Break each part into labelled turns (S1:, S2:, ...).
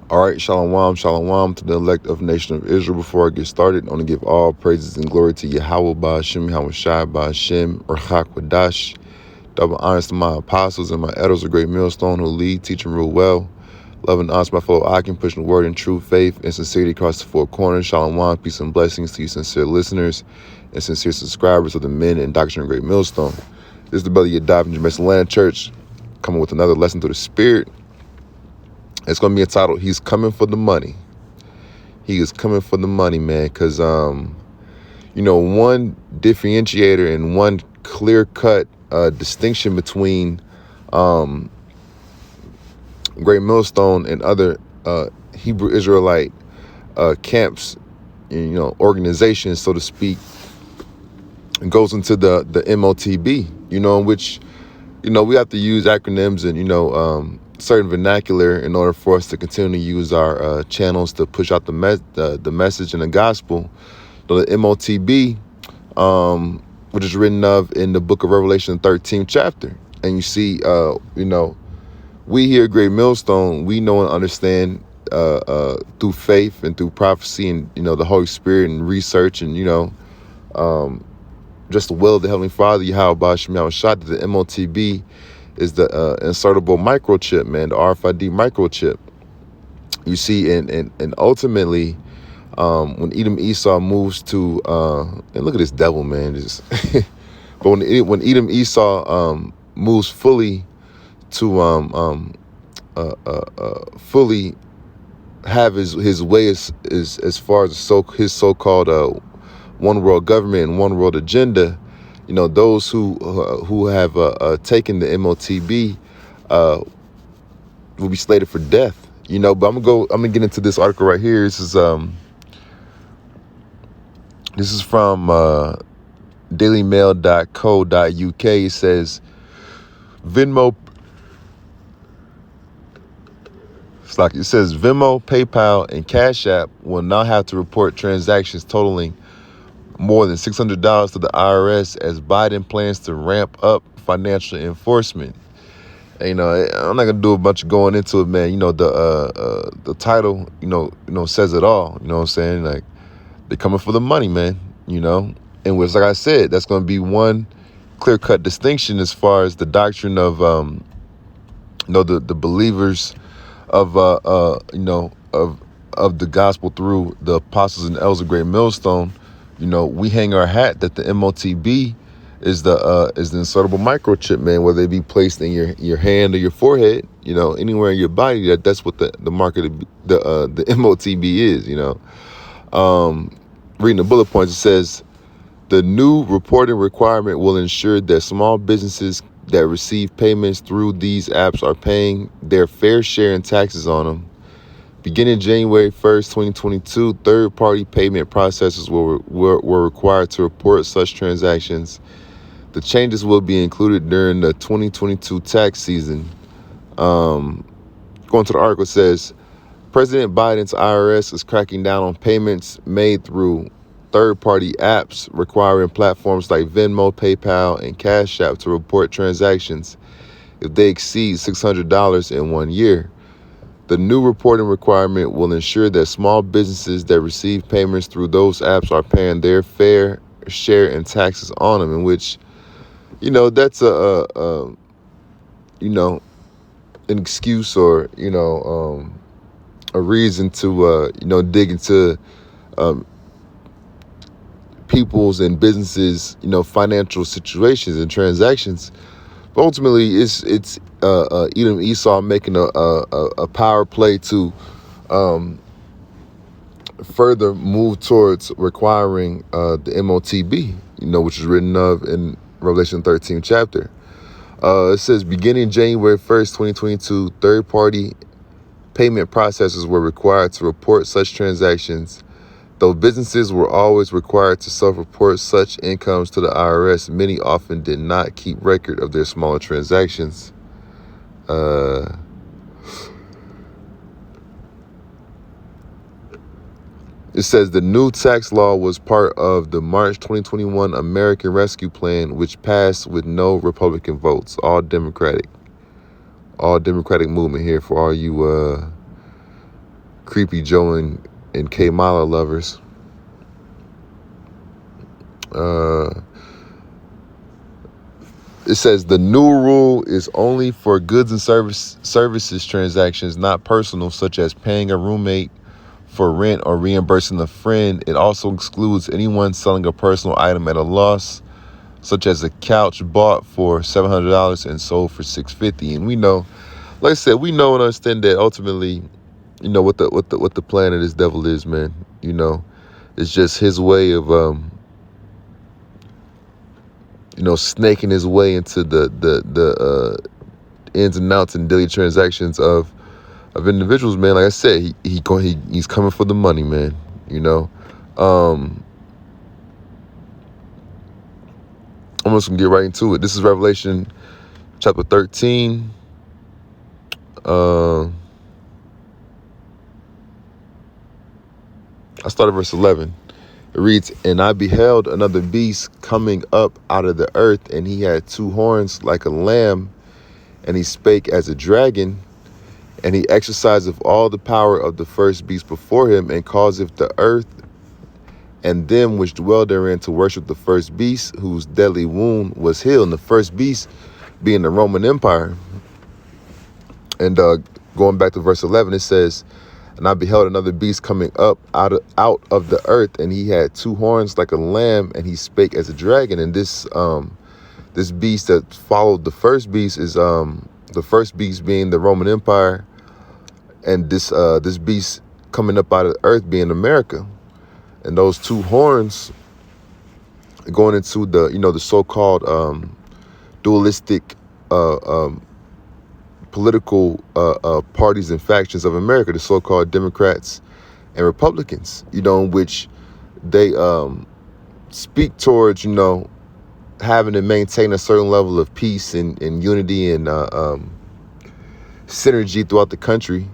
S1: All right, shalom to the elect of the nation of Israel. Before I get started, I want to give all praises and glory to Yahweh Ba'ashem, Yahweh Shai Ba'ashem, Rachak Wadash. Double honors to my apostles and my elders, a great millstone who lead, teach, and rule well. Love and honor to my fellow Akim, pushing the word in true faith and sincerity across the four corners. Shalom, peace and blessings to you sincere listeners and sincere subscribers of the men and doctrine of great millstone. This is the brother Yadav from Jamaica Land Church, coming with another lesson through the Spirit. It's going to be entitled, He's Coming for the Money. He is coming for the money, man, because, one differentiator and one clear-cut distinction between Great Millstone and other Hebrew Israelite camps, organizations, so to speak, goes into the MOTB, in which, we have to use acronyms and, certain vernacular in order for us to continue to use our channels to push out the message and the gospel. So the MOTB, which is written of in the book of Revelation, 13th chapter. And you see, we here at Great Millstone, we know and understand through faith and through prophecy and, the Holy Spirit and research and, just the will of the Heavenly Father, Yahweh Ba'ashem Yahweh Shai, that the MOTB is the insertable microchip, man, the RFID microchip. You see, and ultimately, when Edom Esau moves to, and look at this devil, man, just, but when Edom Esau moves fully to fully have his way as far as his so-called one world government and one world agenda, those who have taken the MOTB will be slated for death. But I'm gonna get into this article right here. This is from dailymail.co.uk. It says Venmo. It says Venmo, PayPal, and Cash App will now have to report transactions totaling more than $600 to the IRS as Biden plans to ramp up financial enforcement. And, I'm not gonna do a bunch of going into it, man. The title, says it all. You know what I'm saying? Like, they're coming for the money, man. And which, like I said, that's gonna be one clear-cut distinction as far as the doctrine of, the believers of the gospel through the apostles and elders of Great Millstone. We hang our hat that the MOTB is the insertable microchip, man, whether it be placed in your hand or your forehead, anywhere in your body. That's what the mark of the MOTB is. Reading the bullet points, it says the new reporting requirement will ensure that small businesses that receive payments through these apps are paying their fair share in taxes on them. Beginning January 1st, 2022, third-party payment processors were required to report such transactions. The changes will be included during the 2022 tax season. Going to the article, it says, President Biden's IRS is cracking down on payments made through third-party apps, requiring platforms like Venmo, PayPal, and Cash App to report transactions if they exceed $600 in 1 year. The new reporting requirement will ensure that small businesses that receive payments through those apps are paying their fair share in taxes on them, in which, that's an excuse or, a reason to, dig into people's and businesses, financial situations and transactions. But ultimately, it's Edom Esau making a power play to further move towards requiring the MOTB, which is written of in Revelation 13th chapter. It says, beginning January 1st, 2022, third-party payment processors were required to report such transactions. Though businesses were always required to self-report such incomes to the IRS, many often did not keep record of their smaller transactions. It says the new tax law was part of the March 2021 American Rescue Plan, which passed with no Republican votes, all Democratic movement here for all you Creepy Joe and K Mala lovers. It says the new rule is only for goods and services transactions, not personal, such as paying a roommate for rent or reimbursing a friend. It also excludes anyone selling a personal item at a loss, such as a couch bought for $700 and sold for $650. And we know, like I said, we know and understand that ultimately, what the plan of this devil is, man. It's just his way of snaking his way into the ins and outs and daily transactions of individuals, man. Like I said, he's coming for the money, man. I'm just gonna get right into it. This is Revelation chapter 13. I started verse 11. It reads, "And I beheld another beast coming up out of the earth, and he had two horns like a lamb, and he spake as a dragon, and he exerciseth all the power of the first beast before him, and causeth the earth and them which dwell therein to worship the first beast, whose deadly wound was healed." And the first beast being the Roman Empire. And going back to verse 11, it says, "And I beheld another beast coming up out of the earth, and he had two horns like a lamb, and he spake as a dragon." And this beast that followed the first beast is the first beast being the Roman Empire, and this beast coming up out of the earth being America. And those two horns going into the so-called dualistic political parties and factions of America, the so-called Democrats and Republicans, in which they speak towards, having to maintain a certain level of peace and unity and synergy throughout the country.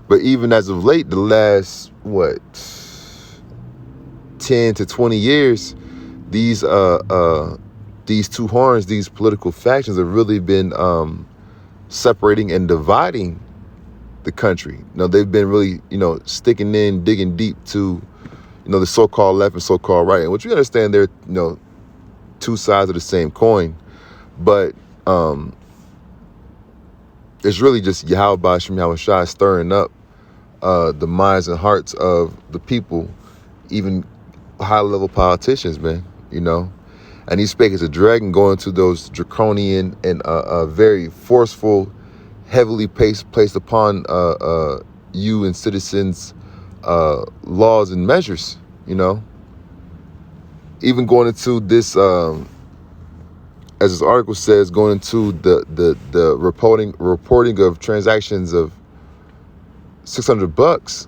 S1: But even as of late, the last, 10 to 20 years, these two horns, these political factions have really been separating and dividing the country. They've been really, sticking in, digging deep to, the so-called left and so-called right. And what you understand, they're, two sides of the same coin. But it's really just Yahweh Bashim Yahushua stirring up the minds and hearts of the people, even high-level politicians, man, And he spake as a dragon, going to those draconian and very forceful, heavily placed upon you and citizens laws and measures, Even going into this, as this article says, going into the reporting of transactions of $600,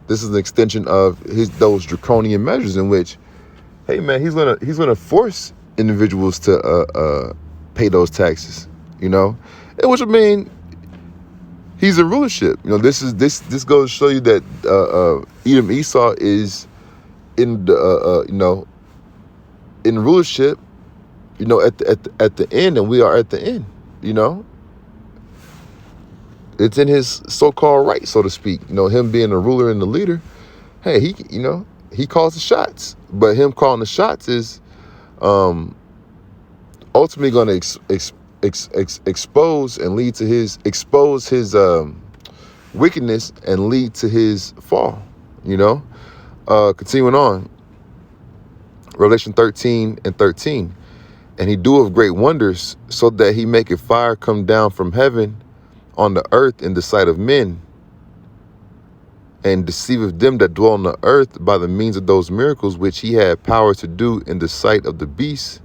S1: This is an extension of those draconian measures in which, hey man, he's gonna force individuals to pay those taxes, and which he's a rulership. This goes to show you that Edom Esau is in the in rulership, at the end, and we are at the end. It's in his so-called right, so to speak. Him being a ruler and the leader. Hey, he calls the shots, but him calling the shots is ultimately going to expose and lead to his wickedness and lead to his fall. Continuing on, Revelation 13:13, "And he doeth great wonders, so that he maketh fire come down from heaven on the earth in the sight of men, and deceiveth them that dwell on the earth by the means of those miracles which he had power to do in the sight of the beast,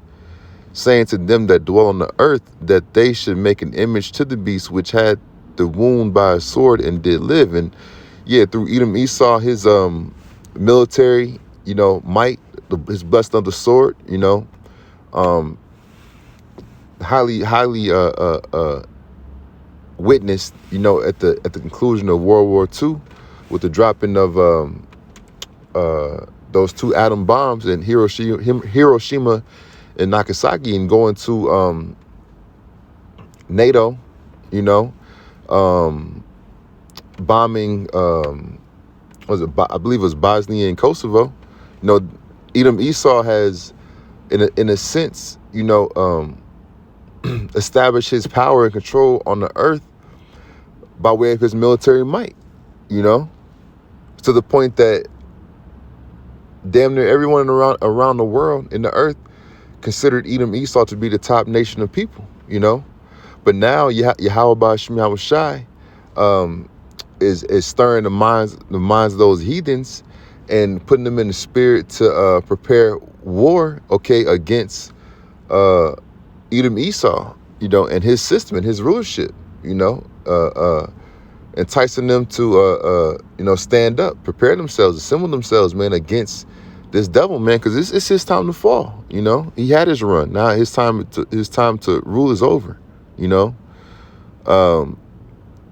S1: saying to them that dwell on the earth that they should make an image to the beast which had the wound by a sword and did live." And through Edom Esau, his military, might, his blessed of the sword, highly witnessed, at the conclusion of World War II, with the dropping of those two atom bombs in Hiroshima and Nagasaki, and going to NATO, bombing, I believe it was Bosnia and Kosovo. You know, Edom Esau has, in a sense, established his power and control on the earth by way of his military might, to the point that damn near everyone around the world in the earth considered Edom Esau to be the top nation of people, But now Yahweh Shem Shai is stirring the minds of those heathens and putting them in the spirit to prepare war, against Edom Esau, and his system and his rulership, enticing them to stand up, prepare themselves, assemble themselves, man, against this devil, man, because it's his time to fall. He had his run. Now his time to rule is over.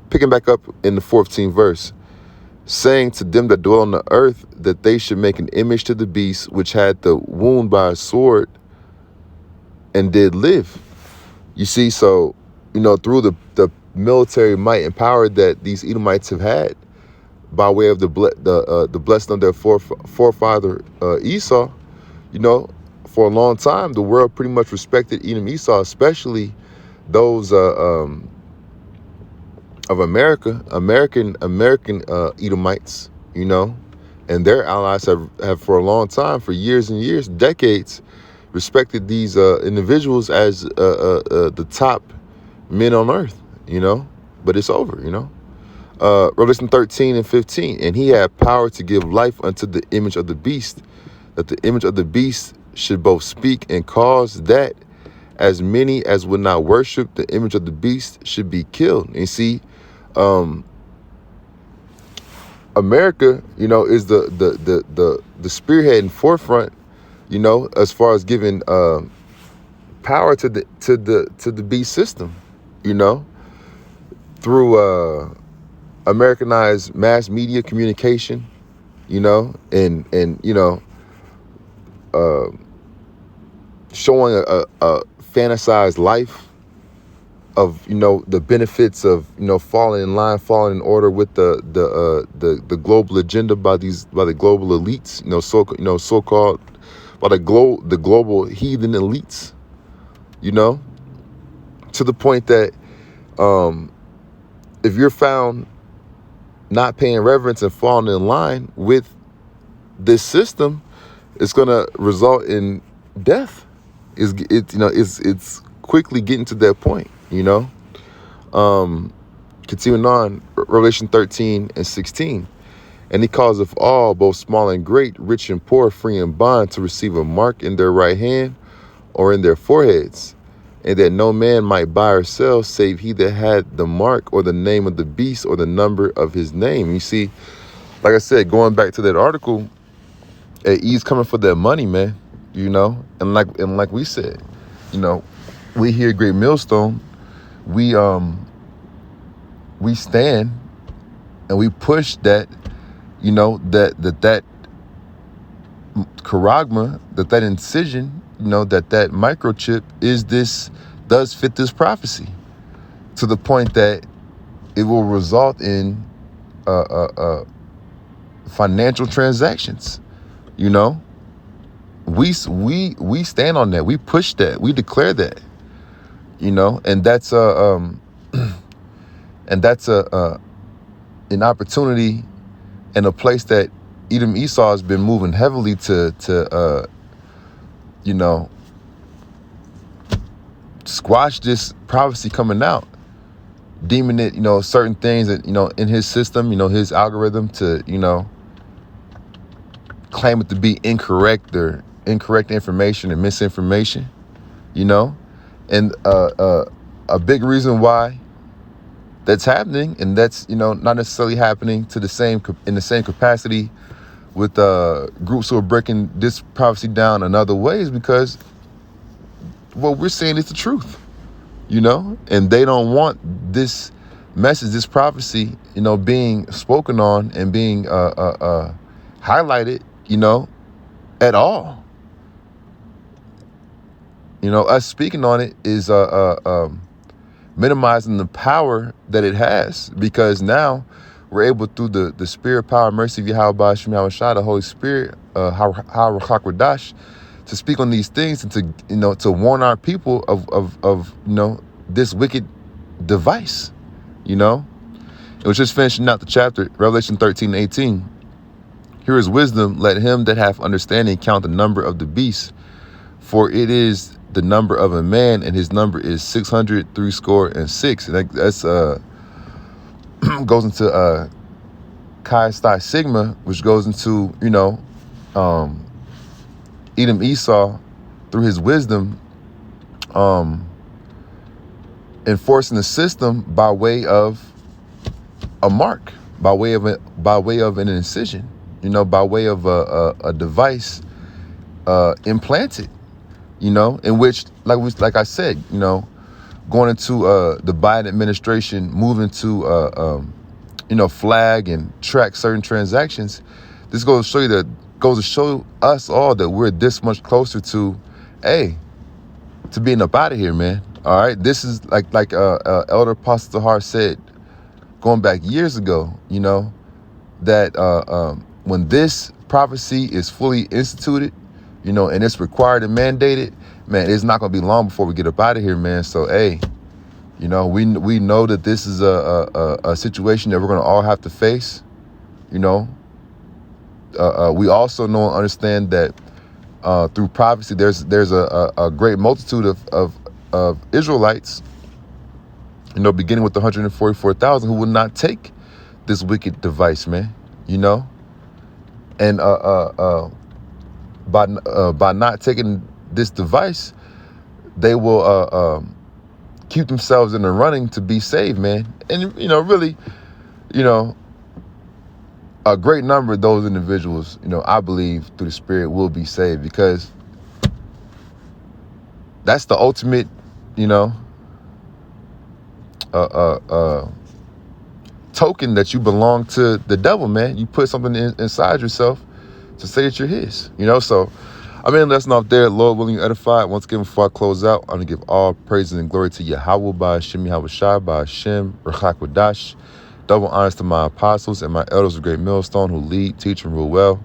S1: Picking back up in the 14th verse, saying to them that dwell on the earth that they should make an image to the beast which had the wound by a sword and did live. You see, so through the military might and power that these Edomites have had, by way of the blessing of their forefather Esau, for a long time the world pretty much respected Edom Esau, especially those of American Edomites, and their allies have for a long time, for years and years, decades, respected these individuals as the top men on earth, but it's over, Revelation 13 and 15, and he had power to give life unto the image of the beast, that the image of the beast should both speak and cause that as many as would not worship the image of the beast should be killed. And you see, America, is the spearhead and forefront, as far as giving power to the beast system, through Americanized mass media communication, and showing a fantasized life of the benefits of falling in line, falling in order with the global agenda by the global elites, so-called by the global heathen elites, to the point that if you're found not paying reverence and falling in line with this system, it's going to result in death. It's quickly getting to that point, Continuing on, Revelation 13 and 16. And he caused of all, both small and great, rich and poor, free and bond, to receive a mark in their right hand or in their foreheads, and that no man might buy or sell save he that had the mark or the name of the beast or the number of his name. You see, like I said, going back to that article, he's coming for that money, man, and like we said, we here at Great Millstone, we stand and we push that, that charagma, that incision, that microchip does fit this prophecy, to the point that it will result in financial transactions. We stand on that. We push that. We declare that. And that's an opportunity and a place that Edom Esau has been moving heavily to squash this prophecy coming out, deeming it, certain things that, in his system, his algorithm to, claim it to be incorrect or incorrect information or misinformation, and a big reason why that's happening, and that's, not necessarily happening in the same capacity with groups who are breaking this prophecy down in other ways, because what we're saying is the truth, and they don't want this message, this prophecy, being spoken on and being highlighted, at all. Us speaking on it is minimizing the power that it has, because now we're able through the spirit, power, mercy of Yahweh Shem Yahushua, the Holy Spirit, HaRachak to speak on these things and to warn our people of this wicked device. It was just finishing out the chapter, Revelation 13:18. Here is wisdom, let him that hath understanding count the number of the beast, for it is the number of a man, and his number is 666. And that's goes into Chi Psi Sigma, which goes into Edom Esau through his wisdom, enforcing the system by way of a mark, by way of an incision, by way of a device implanted, in which, like I said, going into the Biden administration, moving to flag and track certain transactions. This goes to show us all that we're this much closer to being up out of here, man. All right, this is like Elder Apostle Tahar said, going back years ago, that when this prophecy is fully instituted, and it's required and mandated, man, it's not going to be long before we get up out of here, man. So, we know that this is a situation that we're going to all have to face. We also know and understand that through prophecy, there's a great multitude of Israelites, beginning with the 144,000 who will not take this wicked device, man. And by not taking this device, they will keep themselves in the running to be saved, man. And really, a great number of those individuals, I believe through the Spirit will be saved, because that's the ultimate, token that you belong to the devil, man. You put something inside yourself to say that you're his, So, lesson off there. Lord willing, edified. Once again, before I close out, I'm going to give all praises and glory to Yahweh by Hashem Yahushua, by Hashem Rachak. Double honors to my apostles and my elders of Great Millstone who lead, teach, and rule well.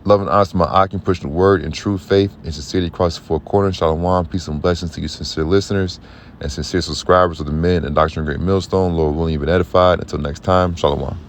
S1: Love and honors to my Akim, pushing the word in true faith and sincerity across the four corners. Shalom, peace and blessings to you sincere listeners and sincere subscribers of the men and Doctrine of Great Millstone. Lord willing, you've been edified. Until next time, shalom.